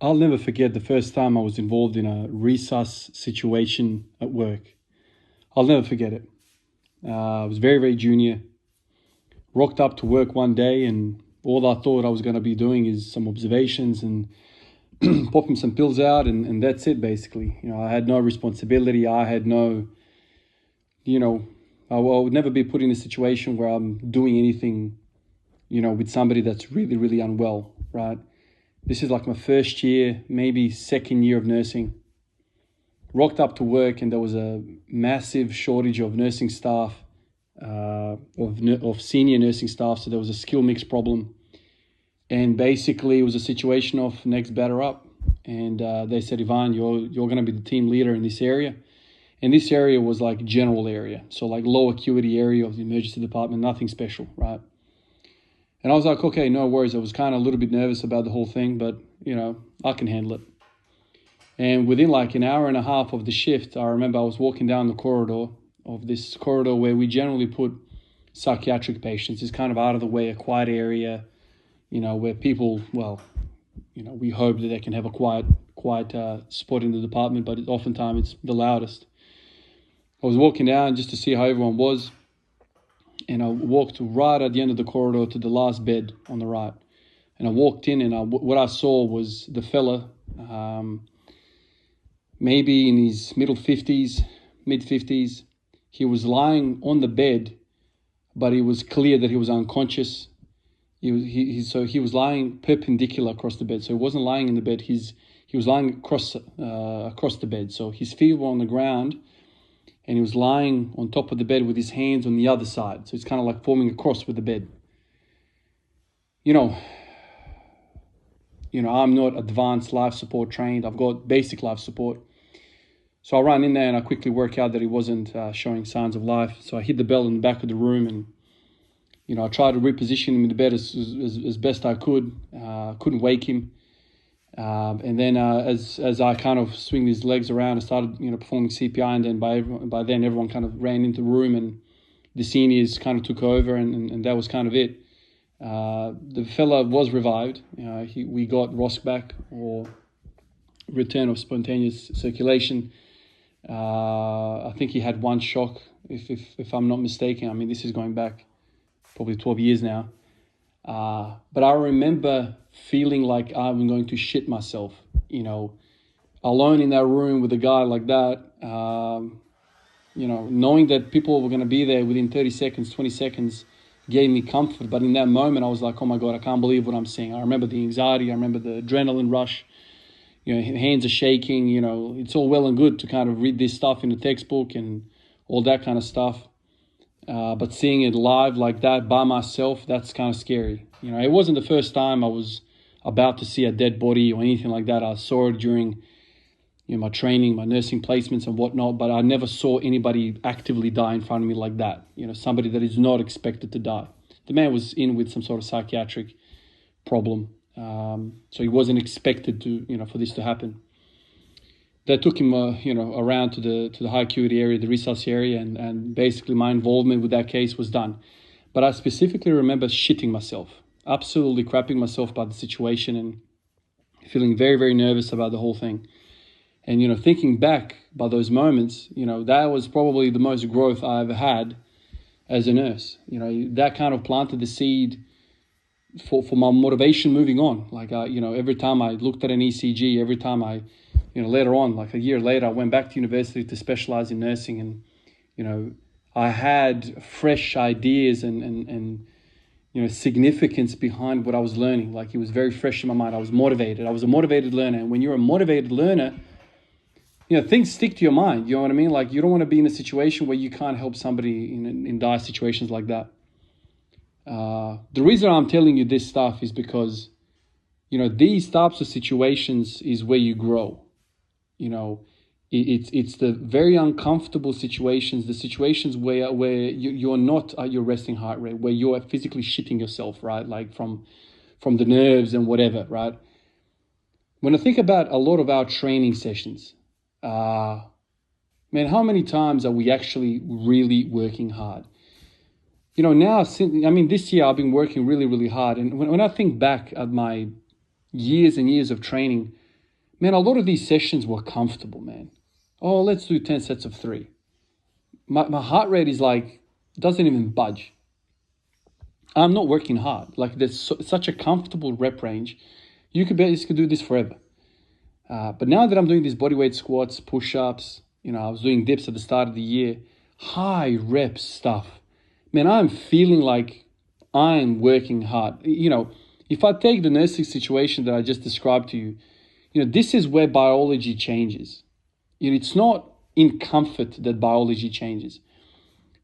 I'll never forget the first time I was involved in a resus situation at work. I'll never forget it. I was very, very junior. Rocked up to work one day, and all I thought I was going to be doing is some observations and popping some pills out, and that's it, basically. I had no responsibility. I had no, I would never be put in a situation where I'm doing anything, with somebody that's really, really unwell, right? This is like my first year, maybe second year of nursing. Rocked up to work, and there was a massive shortage of nursing staff, of senior nursing staff. So there was a skill mix problem. And basically it was a situation of next batter up. And they said, Ivan, you're going to be the team leader in this area. And this area was like general area. So like low acuity area of the emergency department, nothing special, right? And I was like, okay, no worries. I was kind of a little bit nervous about the whole thing, but, I can handle it. And within like an hour and a half of the shift, I remember I was walking down the corridor of this corridor where we generally put psychiatric patients. It's kind of out of the way, a quiet area, where people, we hope that they can have a quiet spot in the department, but oftentimes it's the loudest. I was walking down just to see how everyone was. And I walked right at the end of the corridor to the last bed on the right. And I walked in, and what I saw was the fella, maybe in his mid-50s. He was lying on the bed, but it was clear that he was unconscious. He was lying perpendicular across the bed. So he wasn't lying in the bed. He was lying across the bed. So his feet were on the ground, and he was lying on top of the bed with his hands on the other side. So it's kind of like forming a cross with the bed. I'm not advanced life support trained. I've got basic life support. So I ran in there, and I quickly worked out that he wasn't showing signs of life. So I hit the bell in the back of the room, and, I tried to reposition him in the bed as best I could. Couldn't wake him. And then as I kind of swing his legs around, I started, performing CPR, and then by then everyone kind of ran into the room, and the seniors kind of took over, and that was kind of it. The fella was revived. We got ROSC back, or return of spontaneous circulation. I think he had one shock, if I'm not mistaken. I mean, this is going back probably 12 years now. But I remember feeling like I'm going to shit myself, alone in that room with a guy like that, knowing that people were going to be there within 30 seconds, 20 seconds gave me comfort. But in that moment, I was like, oh my God, I can't believe what I'm seeing. I remember the anxiety. I remember the adrenaline rush. Hands are shaking. It's all well and good to kind of read this stuff in the textbook and all that kind of stuff. But seeing it live like that by myself, that's kind of scary. It wasn't the first time I was about to see a dead body or anything like that. I saw it during my training, my nursing placements and whatnot, but I never saw anybody actively die in front of me like that. Somebody that is not expected to die. The man was in with some sort of psychiatric problem. So he wasn't expected to, for this to happen. They took him, around to the high acuity area, the resus area, and basically my involvement with that case was done. But I specifically remember shitting myself, absolutely crapping myself about the situation and feeling very, very nervous about the whole thing. And, thinking back by those moments, that was probably the most growth I ever had as a nurse. That kind of planted the seed for my motivation moving on. Like, every time I looked at an ECG, every time I, later on, like a year later, I went back to university to specialize in nursing, and, I had fresh ideas and significance behind what I was learning. Like, it was very fresh in my mind. I was motivated. I was a motivated learner. And when you're a motivated learner, things stick to your mind. You know what I mean? Like, you don't want to be in a situation where you can't help somebody in dire situations like that. The reason I'm telling you this stuff is because, these types of situations is where you grow. It's the very uncomfortable situations, the situations where you're not at your resting heart rate, where you're physically shitting yourself, right? Like from the nerves and whatever, right? When I think about a lot of our training sessions, man, how many times are we actually really working hard? Now, this year I've been working really, really hard. And when I think back at my years and years of training, Man, a lot of these sessions were comfortable, man. Oh, let's do 10 sets of 3. My heart rate is like, doesn't even budge. I'm not working hard. Like, there's such a comfortable rep range. You could basically do this forever. But now that I'm doing these bodyweight squats, push-ups, I was doing dips at the start of the year, high rep stuff. Man, I'm feeling like I'm working hard. If I take the nursing situation that I just described to you, this is where biology changes. It's not in comfort that biology changes.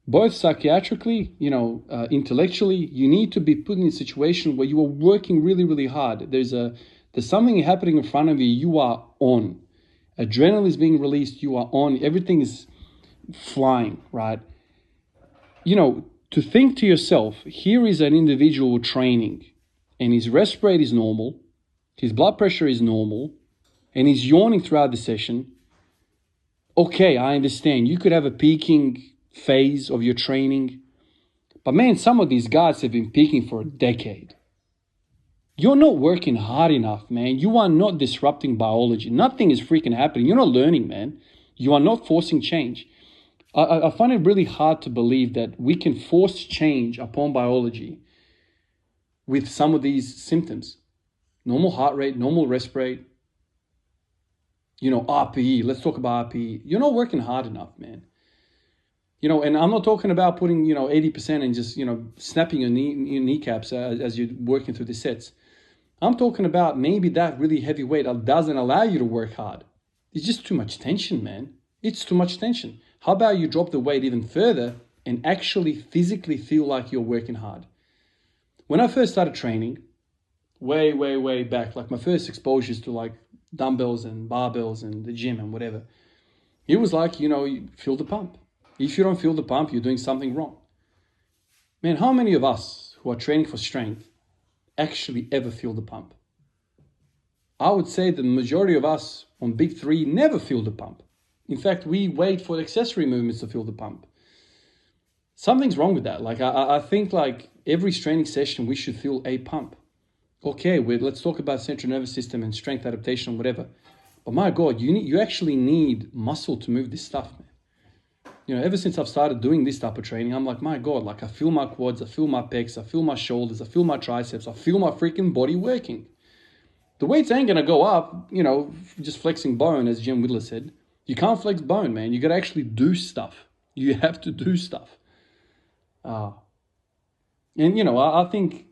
Both psychiatrically, intellectually, you need to be put in a situation where you are working really, really hard. There's something happening in front of you. You are on. Adrenaline is being released. You are on. Everything is flying, right? To think to yourself, here is an individual training and his rest rate is normal, his blood pressure is normal, and he's yawning throughout the session. Okay, I understand. You could have a peaking phase of your training. But man, some of these guys have been peaking for a decade. You're not working hard enough, man. You are not disrupting biology. Nothing is freaking happening. You're not learning, man. You are not forcing change. I find it really hard to believe that we can force change upon biology with some of these symptoms. Normal heart rate, normal rest rate, RPE. Let's talk about RPE. You're not working hard enough, man. And I'm not talking about putting, 80% and just, snapping your kneecaps as you're working through the sets. I'm talking about maybe that really heavy weight doesn't allow you to work hard. It's just too much tension, man. It's too much tension. How about you drop the weight even further and actually physically feel like you're working hard? When I first started training, way, way, way back, like my first exposures to like dumbbells and barbells and the gym and whatever, it was like, you feel the pump. If you don't feel the pump, you're doing something wrong. Man, how many of us who are training for strength actually ever feel the pump? I would say the majority of us on Big 3 never feel the pump. In fact, we wait for accessory movements to feel the pump. Something's wrong with that. Like, I think like every training session, we should feel a pump. Okay, let's talk about central nervous system and strength adaptation, whatever. But my God, you actually need muscle to move this stuff, man. Ever since I've started doing this type of training, I'm like, my God, like I feel my quads, I feel my pecs, I feel my shoulders, I feel my triceps, I feel my freaking body working. The weights ain't going to go up, just flexing bone, as Jim Whittler said. You can't flex bone, man. You got to actually do stuff. You have to do stuff. I think,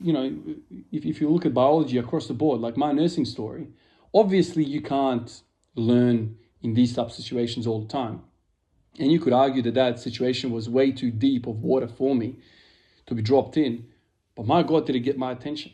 if you look at biology across the board, like my nursing story, obviously you can't learn in these type of situations all the time. And you could argue that situation was way too deep of water for me to be dropped in. But my God, did it get my attention?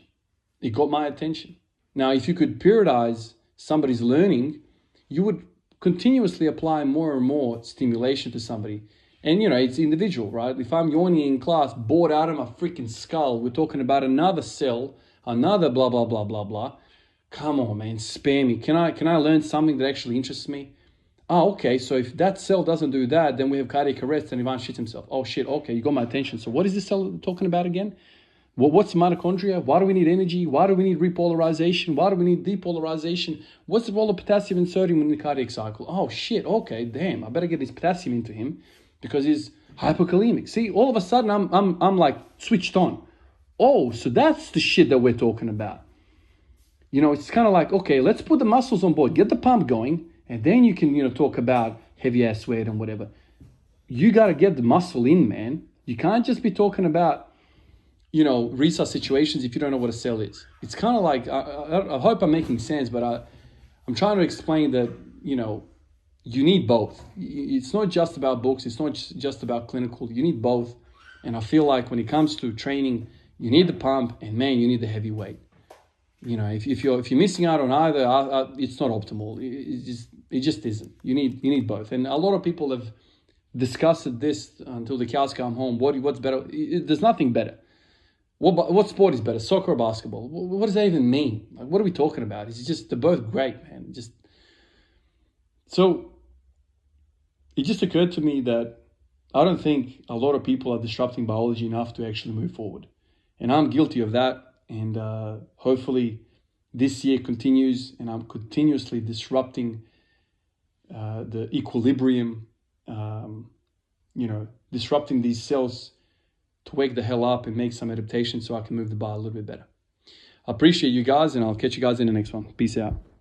It got my attention. Now, if you could periodize somebody's learning, you would continuously apply more and more stimulation to somebody. And, it's individual, right? If I'm yawning in class, bored out of my freaking skull, we're talking about another cell, another blah, blah, blah, blah, blah. Come on, man, spare me. Can I learn something that actually interests me? Oh, okay, so if that cell doesn't do that, then we have cardiac arrest and Ivan shits himself. Oh, shit, okay, you got my attention. So what is this cell talking about again? What's mitochondria? Why do we need energy? Why do we need repolarization? Why do we need depolarization? What's the role of potassium in sodium in the cardiac cycle? Oh, shit, okay, damn, I better get this potassium into him because he's hypokalemic. See, all of a sudden, I'm like switched on. Oh, so that's the shit that we're talking about. It's kind of like, okay, let's put the muscles on board, get the pump going, and then you can, talk about heavy ass sweat and whatever. You got to get the muscle in, man. You can't just be talking about, resus situations if you don't know what a cell is. It's kind of like, I hope I'm making sense, but I'm trying to explain that, you need both. It's not just about books. It's not just about clinical. You need both. And I feel like when it comes to training, you need the pump and, man, you need the heavy weight. If you're missing out on either, it's not optimal. It just isn't. You need both. And a lot of people have discussed this until the cows come home. What's better? There's nothing better. What sport is better, soccer or basketball? What does that even mean? Like, what are we talking about? It's just they're both great, man. So it just occurred to me that I don't think a lot of people are disrupting biology enough to actually move forward, and I'm guilty of that. And hopefully this year continues and I'm continuously disrupting the equilibrium, disrupting these cells to wake the hell up and make some adaptation so I can move the bar a little bit better. I appreciate you guys, and I'll catch you guys in the next one. Peace out.